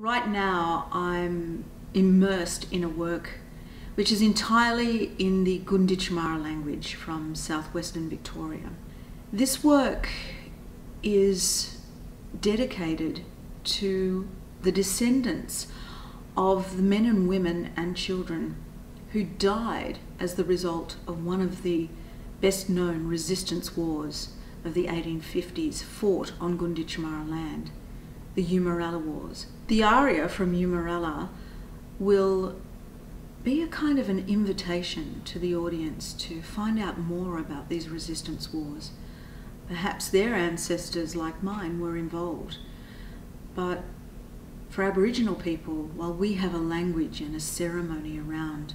Right now I'm immersed in a work which is entirely in the Gunditjmara language from southwestern Victoria. This work is dedicated to the descendants of the men and women and children who died as the result of one of the best known resistance wars of the 1850s fought on Gunditjmara land, the Yumaralla Wars. The aria from Yumaralla will be a kind of an invitation to the audience to find out more about these resistance wars. Perhaps their ancestors, like mine, were involved. But for Aboriginal people, while we have a language and a ceremony around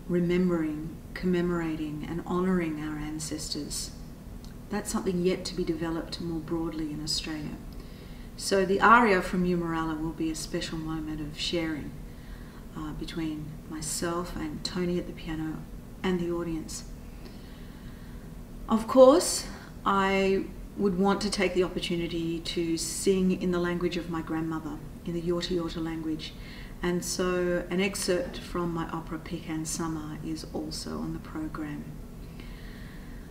remembering, commemorating and honouring our ancestors, that's something yet to be developed more broadly in Australia. So the aria from Yumaralla will be a special moment of sharing between myself and Tony at the piano and the audience. Of course, I would want to take the opportunity to sing in the language of my grandmother, in the Yorta Yorta language, and so an excerpt from my opera Pecan Summer is also on the program.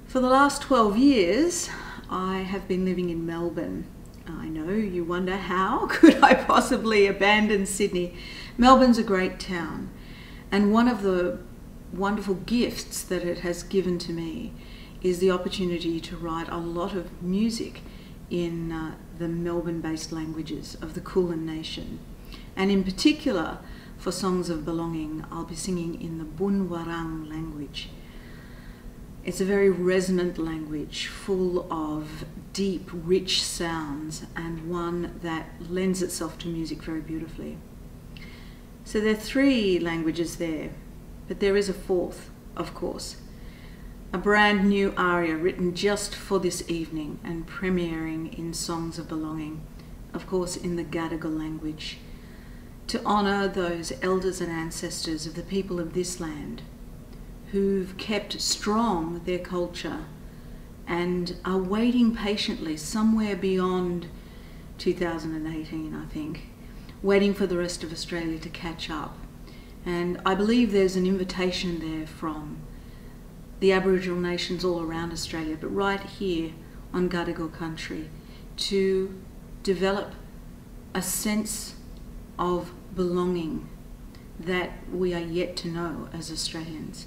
For the last 12 years, I have been living in Melbourne. I know you wonder, how could I possibly abandon Sydney? Melbourne's a great town, and one of the wonderful gifts that it has given to me is the opportunity to write a lot of music in the Melbourne-based languages of the Kulin Nation. And in particular, for Songs of Belonging, I'll be singing in the Bunwarang language. It's a very resonant language, full of deep, rich sounds, and one that lends itself to music very beautifully. So there are 3 languages there, but there is a 4th, of course. A brand new aria written just for this evening and premiering in Songs of Belonging, of course in the Gadigal language, to honour those elders and ancestors of the people of this land who've kept strong their culture and are waiting patiently somewhere beyond 2018, I think, waiting for the rest of Australia to catch up. And I believe there's an invitation there from the Aboriginal nations all around Australia, but right here on Gadigal country, to develop a sense of belonging that we are yet to know as Australians.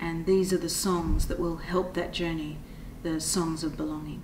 And these are the songs that will help that journey, the Songs of Belonging.